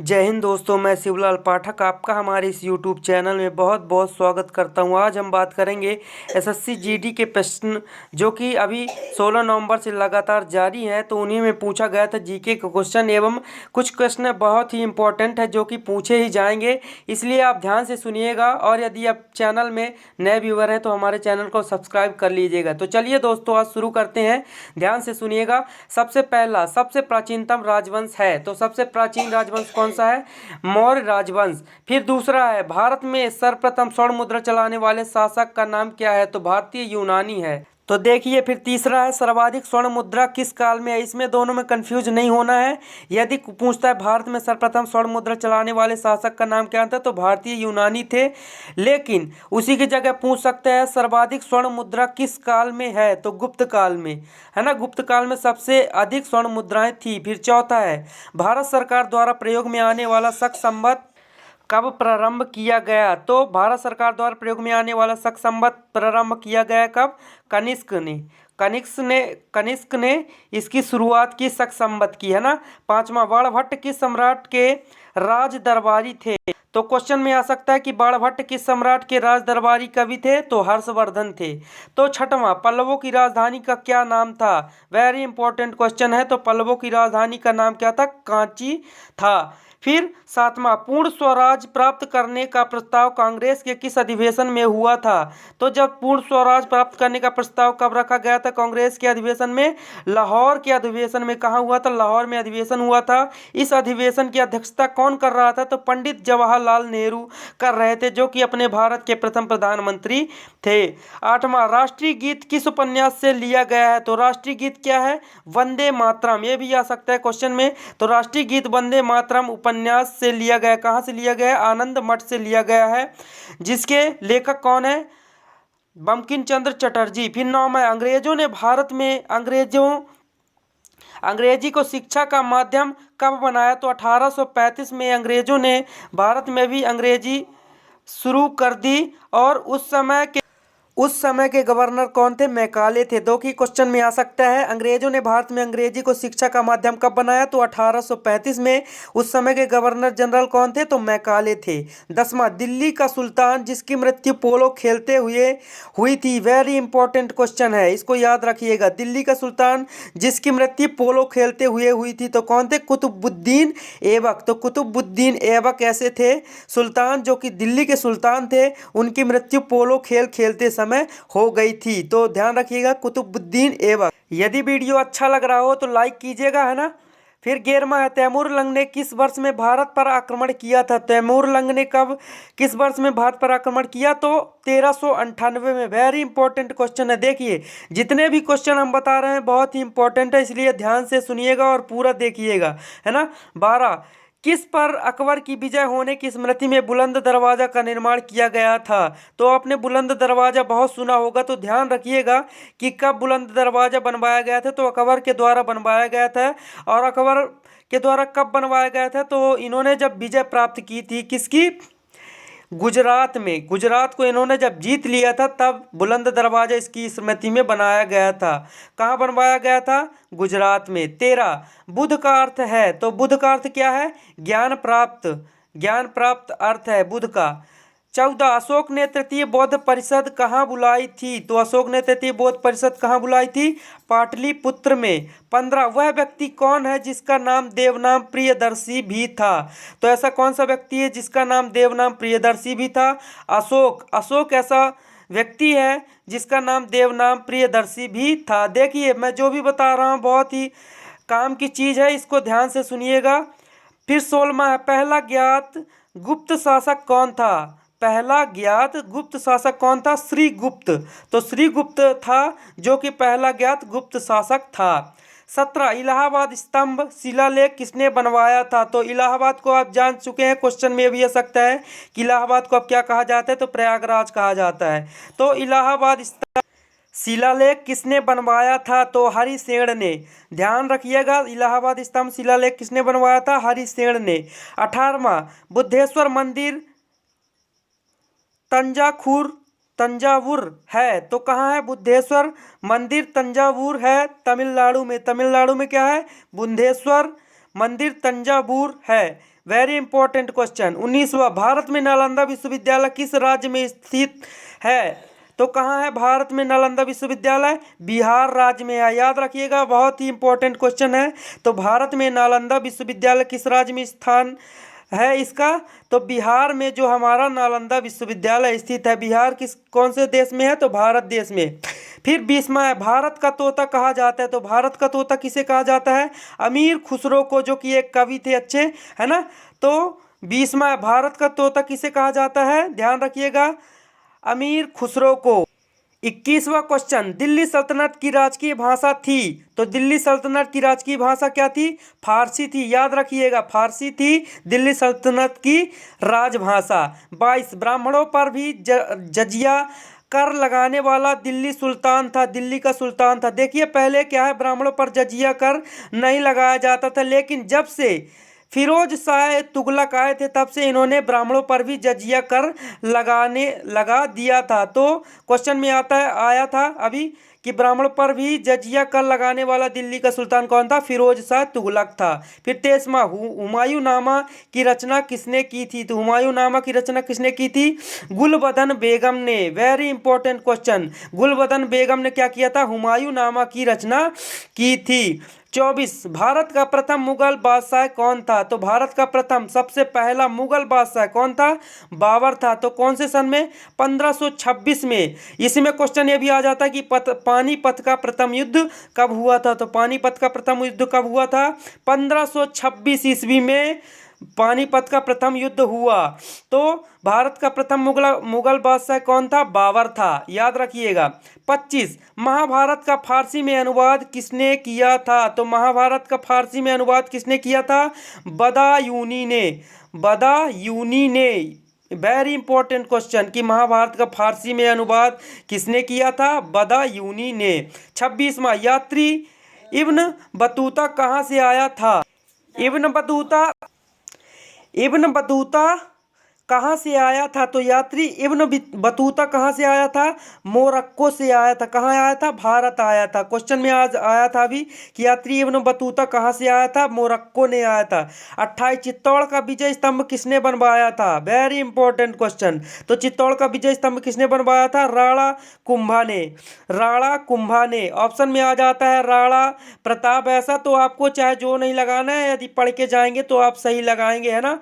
जय हिंद दोस्तों, मैं शिवलाल पाठक आपका हमारे इस YouTube चैनल में बहुत बहुत स्वागत करता हूं। आज हम बात करेंगे एसएससी जीडी के प्रश्न जो कि अभी 16 नवंबर से लगातार जारी हैं। तो उन्हीं में पूछा गया था जीके के क्वेश्चन एवं कुछ क्वेश्चन बहुत ही इंपॉर्टेंट है जो कि पूछे ही जाएंगे, इसलिए आप ध्यान से सुनिएगा। और यदि आप चैनल में नए व्यूअर हैं तो हमारे चैनल को सब्सक्राइब कर लीजिएगा। तो चलिए दोस्तों, आज शुरू करते हैं, ध्यान से सुनिएगा। सबसे पहला, सबसे प्राचीनतम राजवंश है, तो सबसे प्राचीन राजवंश कौन सा है? मौर्य राजवंश। फिर दूसरा है, भारत में सर्वप्रथम स्वर्ण मुद्रा चलाने वाले शासक का नाम क्या है? तो भारतीय यूनानी है। तो देखिए, फिर तीसरा है, सर्वाधिक स्वर्ण मुद्रा किस काल में है? इसमें दोनों में कंफ्यूज नहीं होना है। यदि पूछता है भारत में सर्वप्रथम स्वर्ण मुद्रा चलाने वाले शासक का नाम क्या था, तो भारतीय यूनानी थे। लेकिन उसी की जगह पूछ सकते हैं सर्वाधिक स्वर्ण मुद्रा किस काल में है? तो गुप्त काल में, है ना। गुप्त काल में सबसे अधिक स्वर्ण मुद्राएं थी। फिर चौथा है, भारत सरकार द्वारा प्रयोग में आने वाला शक संवत कब प्रारंभ किया गया? तो भारत सरकार द्वारा प्रयोग में आने वाला शक संवत प्रारंभ किया गया कब? कनिष्क ने इसकी शुरुआत की, शक संवत की, है ना। पांचवा, बाणभट्ट किस सम्राट के राज दरबारी थे? तो क्वेश्चन में आ सकता है कि बाणभट्ट किस सम्राट के राज दरबारी कवि थे? तो हर्षवर्धन थे। तो छठवां, पल्लवों की राजधानी का क्या नाम था? वेरी इंपॉर्टेंट क्वेश्चन है। तो पल्लवों की राजधानी का नाम क्या था? कांची था। फिर सातवां, पूर्ण स्वराज प्राप्त करने का प्रस्ताव कांग्रेस के किस अधिवेशन में हुआ था? तो जब पूर्ण स्वराज प्राप्त करने का प्रस्ताव कब रखा गया था कांग्रेस के अधिवेशन में? लाहौर के अधिवेशन में। कहाँ हुआ था? लाहौर में अधिवेशन हुआ था। इस अधिवेशन की अध्यक्षता कौन कर रहा था? तो पंडित जवाहरलाल नेहरू कर रहे थे, जो कि अपने भारत के प्रथम प्रधानमंत्री थे। आठवां, राष्ट्रीय गीत किस उपन्यास से लिया गया है? तो राष्ट्रीय गीत क्या है? वंदे मातरम। ये भी आ सकता है क्वेश्चन में। तो राष्ट्रीय गीत वंदे मातरम उपन्यास से लिया गया। कहाँ से लिया गया? आनंद मठ से लिया गया है। जिसके लेखक कौन है? बंकिम चंद्र चटर्जी। फिर नौवां, अंग्रेजों ने भारत में अंग्रेजी को शिक्षा का माध्यम कब बनाया? तो 1835 में अंग्रेजों ने भारत में भी अंग्रेजी शुरू कर दी। और उस समय के गवर्नर कौन थे? मैकाले थे। दो की क्वेश्चन में आ सकता है, अंग्रेजों ने भारत में अंग्रेजी को शिक्षा का माध्यम कब बनाया? तो 1835 में। उस समय के गवर्नर जनरल कौन थे? तो मैकाले थे। 10वां, दिल्ली का सुल्तान जिसकी मृत्यु पोलो खेलते हुए हुई थी। वेरी इंपॉर्टेंट क्वेश्चन है, इसको याद रखिएगा। दिल्ली का सुल्तान जिसकी मृत्यु पोलो खेलते हुए हुई थी, तो कौन थे? कुतुबुद्दीन ऐबक। तो कुतुबुद्दीन ऐबक ऐसे थे सुल्तान जो कि दिल्ली के सुल्तान थे, उनकी मृत्यु पोलो खेल खेलते समय हो गई थी। तो ध्यान रखिएगा, कुतुबुद्दीन ऐबक। यदि वीडियो अच्छा लग रहा हो तो लाइक कीजिएगा, है ना। फिर 11वां है, तैमूर लंग ने किस वर्ष में भारत पर आक्रमण किया था? तैमूर लंग ने कब, किस वर्ष में भारत पर आक्रमण किया? तो 1398 में। वेरी इंपॉर्टेंट क्वेश्चन है। देखिए, जितने भी क्वेश्चन हम बता रहे हैं बहुत ही इंपॉर्टेंट है, इसलिए ध्यान से सुनिएगा और पूरा देखिएगा, है ना। 12, किस पर अकबर की विजय होने की स्मृति में बुलंद दरवाजा का निर्माण किया गया था? तो आपने बुलंद दरवाजा बहुत सुना होगा, तो ध्यान रखिएगा कि कब बुलंद दरवाजा बनवाया गया था। तो अकबर के द्वारा बनवाया गया था। और अकबर के द्वारा कब बनवाया गया था? तो इन्होंने जब विजय प्राप्त की थी, किसकी? गुजरात में। गुजरात को इन्होंने जब जीत लिया था तब बुलंद दरवाजा इसकी स्मृति में बनाया गया था। कहाँ बनवाया गया था? गुजरात में। 13, बुध का अर्थ है, तो बुध का अर्थ क्या है? ज्ञान प्राप्त। ज्ञान प्राप्त अर्थ है बुध का। 14, अशोक ने तृतीय बौद्ध परिषद कहाँ बुलाई थी? तो अशोक ने तृतीय बौद्ध परिषद कहाँ बुलाई थी? पाटलिपुत्र में। 15, वह व्यक्ति कौन है जिसका नाम देवनाम प्रियदर्शी भी था? तो ऐसा कौन सा व्यक्ति है जिसका नाम देवनाम प्रियदर्शी भी था? अशोक। अशोक ऐसा व्यक्ति है जिसका नाम देवनाम प्रियदर्शी भी था। देखिए, मैं जो भी बता रहा हूँ बहुत ही काम की चीज़ है, इसको ध्यान से सुनिएगा। फिर 16वां है, पहला ज्ञात गुप्त शासक कौन था? पहला ज्ञात गुप्त शासक कौन था? श्रीगुप्त। तो श्रीगुप्त था जो कि पहला ज्ञात गुप्त शासक था। 17, इलाहाबाद स्तंभ शिलालेख किसने बनवाया था? तो इलाहाबाद को आप जान चुके हैं, क्वेश्चन में भी आ सकता है कि इलाहाबाद को अब क्या कहा जाता है? तो प्रयागराज कहा जाता है। तो इलाहाबाद स्तंभ शिलालेख किसने बनवाया था? तो हरिसेन ने। ध्यान रखिएगा, इलाहाबाद स्तंभ शिलालेख किसने बनवाया था? हरिसेन ने। 18वां, बुद्धेश्वर मंदिर तंजावुर है, तो कहाँ है? बुद्धेश्वर मंदिर तंजावुर है, तमिलनाडु में। तमिलनाडु में क्या है? बुद्धेश्वर मंदिर तंजावुर है। Very important question. 19वां, भारत में नालंदा विश्वविद्यालय किस राज्य में स्थित है? तो कहाँ है भारत में नालंदा विश्वविद्यालय? बिहार राज्य में है। याद रखिएगा, बहुत ही इंपॉर्टेंट क्वेश्चन है। तो भारत में नालंदा विश्वविद्यालय किस राज्य में स्थान है इसका? तो बिहार में जो हमारा नालंदा विश्वविद्यालय स्थित है। बिहार कौन से देश में है? तो भारत देश में। फिर 20वां है, भारत का तोता कहा जाता है? तो भारत का तोता किसे कहा जाता है? अमीर खुसरो को, जो कि एक कवि थे अच्छे, है ना। तो 20वां है, भारत का तोता किसे कहा जाता है? ध्यान रखिएगा, अमीर खुसरो को। 21वां क्वेश्चन, दिल्ली सल्तनत की राजकीय भाषा थी? तो दिल्ली सल्तनत की राजकीय भाषा क्या थी? फारसी थी। याद रखिएगा, फारसी थी दिल्ली सल्तनत की राजभाषा। 22, ब्राह्मणों पर भी जजिया कर लगाने वाला दिल्ली सुल्तान था? दिल्ली का सुल्तान था। देखिए, पहले क्या है, ब्राह्मणों पर जजिया कर नहीं लगाया जाता था, लेकिन जब से फिरोज शाह तुगलक आए थे तब से इन्होंने ब्राह्मणों पर भी जजिया कर लगा दिया था। तो क्वेश्चन में आया था अभी कि ब्राह्मणों पर भी जजिया कर लगाने वाला दिल्ली का सुल्तान कौन था? फिरोज शाह तुगलक था। फिर 23वां, हुमायूंनामा की रचना किसने की थी? तो हुमायूंनामा की रचना किसने की थी? गुलबदन बेगम ने। वेरी इंपॉर्टेंट क्वेश्चन, गुलबदन बेगम ने क्या किया था? हुमायूंनामा की रचना की थी। 24, भारत का प्रथम मुगल बादशाह कौन था? तो भारत का प्रथम सबसे पहला मुगल बादशाह कौन था? बाबर था। तो कौन से सन में? 1526 में। इसमें क्वेश्चन ये भी आ जाता है कि पानीपत का प्रथम युद्ध कब हुआ था? तो पानीपत का प्रथम युद्ध कब हुआ था? 1526 ईस्वी में पानीपत का प्रथम युद्ध हुआ। तो भारत का प्रथम मुगल बादशाह कौन था? बाबर था। याद रखिएगा। 25, महाभारत का फारसी में अनुवाद किसने किया था? तो महाभारत का फारसी में अनुवाद किसने किया था? बदायूनी ने। बदायूनी ने। वेरी इंपॉर्टेंट क्वेश्चन कि महाभारत का फारसी में अनुवाद किसने किया था? बदायूनी ने। 26वां, यात्री इब्न बतूता कहाँ से आया था? इब्न बतूता कहाँ से आया था? तो यात्री इब्न बतूता कहाँ से आया था? मोरक्को से आया था। कहाँ आया था? भारत आया था। क्वेश्चन में आज आया था अभी कि यात्री इब्न बतूता कहाँ से आया था? मोरक्को ने आया था। 28, चित्तौड़ का विजय स्तंभ किसने बनवाया था? Very important question. तो चित्तौड़ का विजय स्तंभ किसने बनवाया था? राणा कुंभा ने। राणा कुंभा ने। ऑप्शन में आ जाता है राणा प्रताप। ऐसा तो आपको चाहे जो नहीं लगाना है, यदि पढ़ के जाएंगे तो आप सही लगाएंगे, है ना।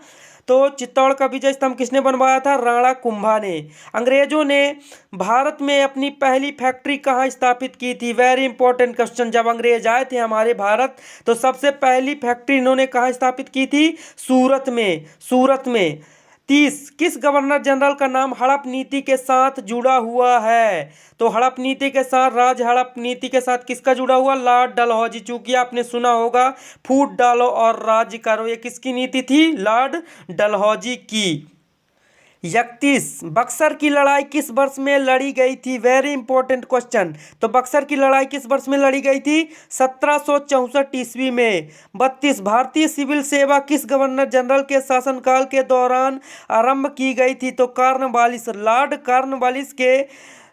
तो चित्तौड़ का विजय स्तंभ किसने बनवाया था? राणा कुंभा ने। अंग्रेजों ने भारत में अपनी पहली फैक्ट्री कहाँ स्थापित की थी? Very important question. जब अंग्रेज आए थे हमारे भारत तो सबसे पहली फैक्ट्री इन्होंने कहाँ स्थापित की थी? सूरत में। सूरत में। 30, किस गवर्नर जनरल का नाम हड़प नीति के साथ जुड़ा हुआ है? तो हड़प नीति के साथ, राज हड़प नीति के साथ किसका जुड़ा हुआ? लॉर्ड डलहौजी। चूंकि आपने सुना होगा फूट डालो और राज्य करो, ये किसकी नीति थी? लॉर्ड डलहौजी की। 31, बक्सर की लड़ाई किस वर्ष में लड़ी गई थी? Very important question. तो बक्सर की लड़ाई किस वर्ष में लड़ी गई थी? 1764 ईस्वी में। 32, भारतीय सिविल सेवा किस गवर्नर जनरल के शासनकाल के दौरान आरंभ की गई थी? तो कॉर्नवालिस, लॉर्ड कॉर्नवालिस के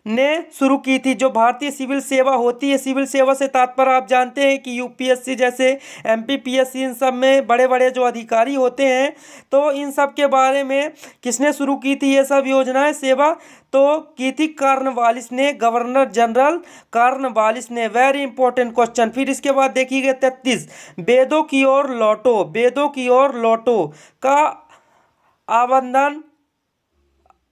ने शुरू की थी। जो भारतीय सिविल सेवा होती है, सिविल सेवा से तात्पर्य आप जानते हैं कि यूपीएससी जैसे एमपीपीएससी, इन सब में बड़े बड़े जो अधिकारी होते हैं, तो इन सब के बारे में किसने शुरू की थी ये सब योजनाएं, सेवा? तो की थी कॉर्नवालिस ने, गवर्नर जनरल कॉर्नवालिस ने। Very important question. फिर इसके बाद देखिएगा 33, वेदों की ओर लौटो। वेदों की ओर लौटो का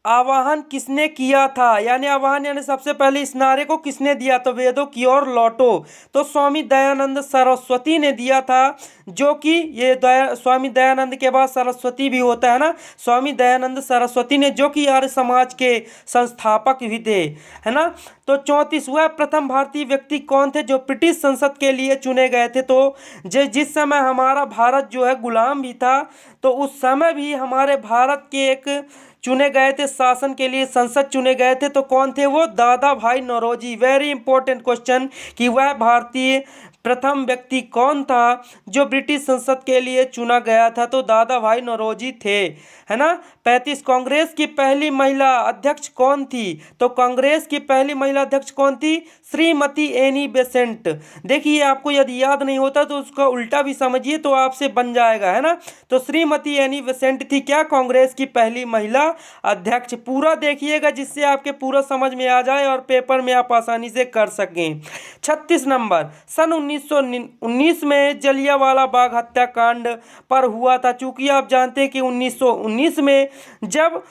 आवाहन किसने किया था? यानी आवाहन यानी सबसे पहले इस नारे को किसने दिया? तो वेदों की ओर लौटो तो स्वामी दयानंद सरस्वती ने दिया था। जो कि ये स्वामी दयानंद के बाद सरस्वती भी होता है ना, स्वामी दयानंद सरस्वती ने, जो कि आर्य समाज के संस्थापक भी थे, है ना। तो 34, वह प्रथम भारतीय व्यक्ति कौन थे जो ब्रिटिश संसद के लिए चुने गए थे? तो जिस समय हमारा भारत जो है गुलाम भी था, तो उस समय भी हमारे भारत के एक चुने गए थे शासन के लिए, संसद चुने गए थे। तो कौन थे वो? दादा भाई नौरोजी। वेरी इंपॉर्टेंट क्वेश्चन कि वह भारतीय प्रथम व्यक्ति कौन था जो ब्रिटिश संसद के लिए चुना गया था? तो दादा भाई नौरोजी थे, है ना। 35 कांग्रेस की पहली महिला अध्यक्ष कौन थी? तो कांग्रेस की पहली महिला अध्यक्ष कौन थी? Shrimati Annie Besant. देखिए आपको यदि याद नहीं होता तो उसका उल्टा भी समझिए तो आपसे बन जाएगा, है ना। तो श्रीमती एनी बेसेंट थी क्या? कांग्रेस की पहली महिला अध्यक्ष। पूरा देखिएगा जिससे आपके पूरा समझ में आ जाए और पेपर में आप आसानी से कर सकें। 36 नंबर, सन 1919 में जलियांवाला बाग हत्याकांड पर हुआ था। चूंकि आप जानते हैं कि 1919 में जब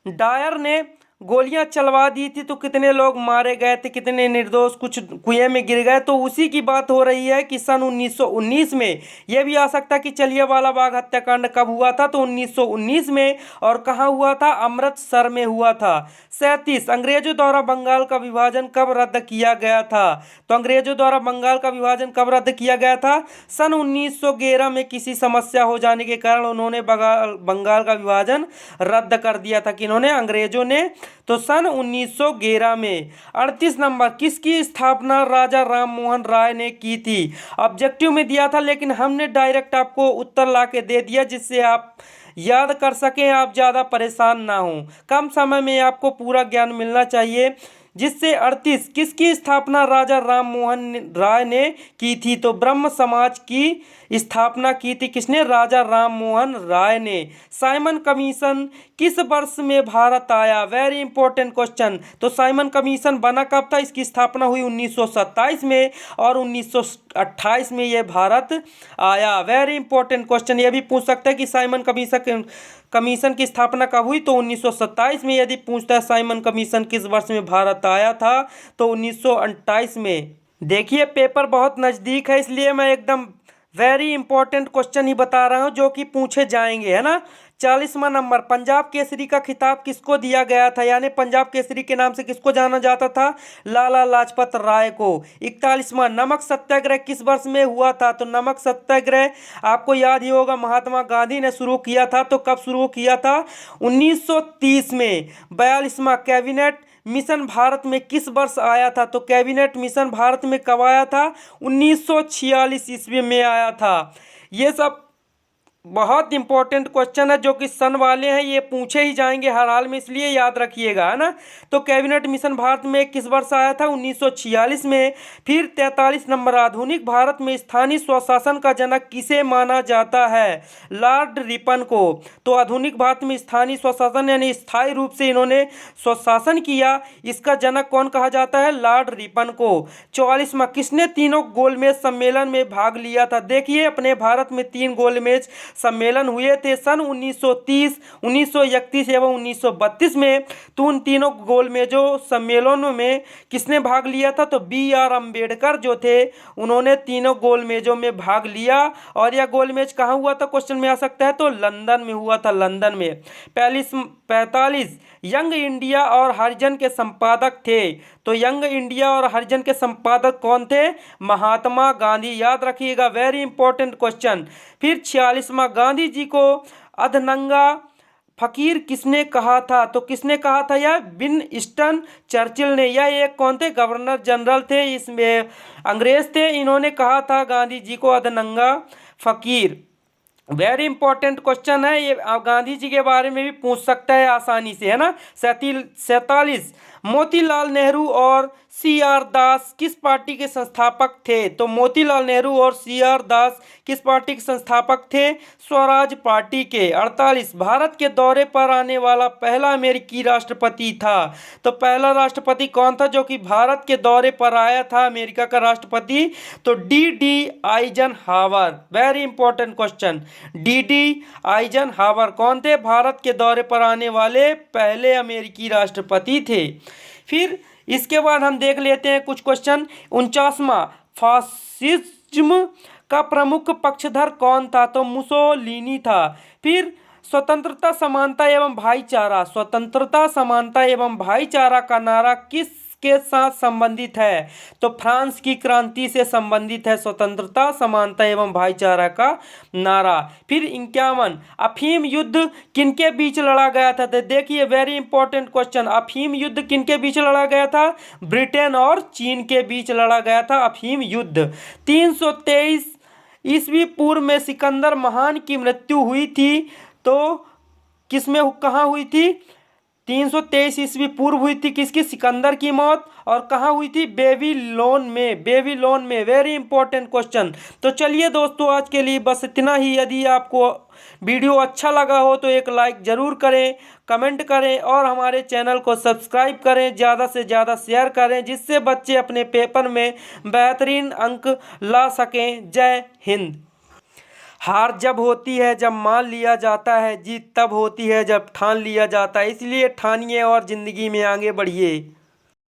डायर ने गोलियां चलवा दी थी तो कितने लोग मारे गए थे, कितने निर्दोष कुछ कुएं में गिर गए। तो उसी की बात हो रही है कि सन 1919 में। यह भी आ सकता है कि जलियांवाला बाग हत्याकांड कब हुआ था? तो 1919 में। और कहाँ हुआ था? अमृतसर में हुआ था। 37, अंग्रेजों द्वारा बंगाल का विभाजन कब रद्द किया गया था? तो अंग्रेजों द्वारा बंगाल का विभाजन कब रद्द किया गया था? सन 1911 में किसी समस्या हो जाने के कारण उन्होंने बंगाल का विभाजन रद्द कर दिया था। किन्होंने? अंग्रेजों ने। तो सन 1911 में। 38 नंबर, किसकी स्थापना राजा राम मोहन राय ने की थी? ऑब्जेक्टिव में दिया था लेकिन हमने डायरेक्ट आपको उत्तर ला के दे दिया जिससे आप याद कर सकें, आप ज़्यादा परेशान ना हो। कम समय में आपको पूरा ज्ञान मिलना चाहिए। जिससे 38, किसकी स्थापना राजा राम मोहन राय ने की थी? तो ब्रह्म समाज की स्थापना की थी। किसने? राजा राम मोहन राय ने। साइमन कमीशन किस वर्ष में भारत आया? Very important question. तो साइमन कमीशन बना कब था? इसकी स्थापना हुई 1927 में और 1928 में यह भारत आया। Very important question. यह भी पूछ सकता है कि साइमन कमीशन की स्थापना कब हुई? तो 1927 में। यदि पूछता है साइमन कमीशन किस वर्ष में भारत आया था? तो 1928 में। देखिए पेपर बहुत नज़दीक है इसलिए मैं एकदम वेरी इंपॉर्टेंट क्वेश्चन ही बता रहा हूँ जो कि पूछे जाएंगे, है ना। 40वां नंबर, पंजाब केसरी का खिताब किसको दिया गया था? यानी पंजाब केसरी के नाम से किसको जाना जाता था? लाला लाजपत राय को। 41वां, नमक सत्याग्रह किस वर्ष में हुआ था? तो नमक सत्याग्रह आपको याद ही होगा महात्मा गांधी ने शुरू किया था। तो कब शुरू किया था? 1930 में। 42वां, कैबिनेट मिशन भारत में किस वर्ष आया था? तो कैबिनेट मिशन भारत में कब आया था? 1946 ईस्वी में आया था। ये सब बहुत इंपॉर्टेंट क्वेश्चन है जो कि सन वाले हैं, ये पूछे ही जाएंगे हर हाल में, इसलिए याद रखिएगा, है ना। तो कैबिनेट मिशन भारत में किस वर्ष आया था? 1946 में। फिर 43 नंबर, आधुनिक भारत में स्थानीय स्वशासन का जनक किसे माना जाता है? लॉर्ड रिपन को। तो आधुनिक भारत में स्थानीय स्वशासन यानी स्थायी रूप से इन्होंने स्वशासन किया, इसका जनक कौन कहा जाता है? लॉर्ड रिपन को। 44वां, किसने तीनों गोलमेज सम्मेलन में भाग लिया था? देखिए अपने भारत में 3 गोलमेज सम्मेलन हुए थे सन 1930, 1931 एवं 1932 में। तो उन तीनों गोलमेजों सम्मेलनों में किसने भाग लिया था? तो B.R. अम्बेडकर जो थे उन्होंने तीनों गोलमेजों में भाग लिया। और यह गोलमेज कहाँ हुआ था? क्वेश्चन में आ सकता है। तो लंदन में हुआ था, लंदन में। 45 यंग इंडिया और हरिजन के संपादक थे। तो यंग इंडिया और हरिजन के संपादक कौन थे? महात्मा गांधी। याद रखिएगा, वेरी इंपॉर्टेंट क्वेश्चन। फिर 46वां, गांधी जी को अधनंगा फकीर किसने कहा था? तो किसने कहा था? यह विंस्टन चर्चिल ने। यह एक कौन थे? गवर्नर जनरल थे, इसमें अंग्रेज थे। इन्होंने कहा था गांधी जी को अधनंगा फकीर। वेरी इंपॉर्टेंट क्वेश्चन है ये, आप गांधी जी के बारे में भी पूछ सकता है आसानी से, है ना। 47 मोतीलाल नेहरू और C.R. दास किस पार्टी के संस्थापक थे? तो मोतीलाल नेहरू और C.R. दास किस पार्टी के संस्थापक थे? स्वराज पार्टी के। 48 भारत के दौरे पर आने वाला पहला अमेरिकी राष्ट्रपति था। तो पहला राष्ट्रपति कौन था जो कि भारत के दौरे पर आया था अमेरिका का राष्ट्रपति? तो D.D. Eisenhower. Very important question. D.D. Eisenhower कौन थे? भारत के दौरे पर आने वाले पहले अमेरिकी राष्ट्रपति थे। फिर इसके बाद हम देख लेते हैं कुछ क्वेश्चन। 49वां, फासिज्म का प्रमुख पक्षधर कौन था? तो मुसोलिनी था। फिर स्वतंत्रता, समानता एवं भाईचारा, स्वतंत्रता, समानता एवं भाईचारा का नारा किस किसके साथ संबंधित है? तो फ्रांस की क्रांति से संबंधित है। स्वतंत्रता, समानता एवं भाईचारा का नारा। फिर 51, अफीम युद्ध किनके बीच लड़ा गया था? तो देखिए वेरी इंपॉर्टेंट क्वेश्चन, अफीम युद्ध किनके बीच लड़ा गया था? ब्रिटेन और चीन के बीच लड़ा गया था अफीम युद्ध। 323 ईस्वी पूर्व में सिकंदर महान की मृत्यु हुई थी, तो किसमें, कहाँ हुई थी? 323 ईस्वी पूर्व हुई थी किसकी? सिकंदर की मौत। और कहाँ हुई थी? बेबीलोन में। बेबीलोन में, वेरी इंपॉर्टेंट क्वेश्चन। तो चलिए दोस्तों, आज के लिए बस इतना ही। यदि आपको वीडियो अच्छा लगा हो तो एक लाइक ज़रूर करें, कमेंट करें और हमारे चैनल को सब्सक्राइब करें, ज़्यादा से ज़्यादा शेयर करें, जिससे बच्चे अपने पेपर में बेहतरीन अंक ला सकें। जय हिंद। हार जब होती है जब मान लिया जाता है, जीत तब होती है जब ठान लिया जाता है। इसलिए ठानिए और ज़िंदगी में आगे बढ़िए।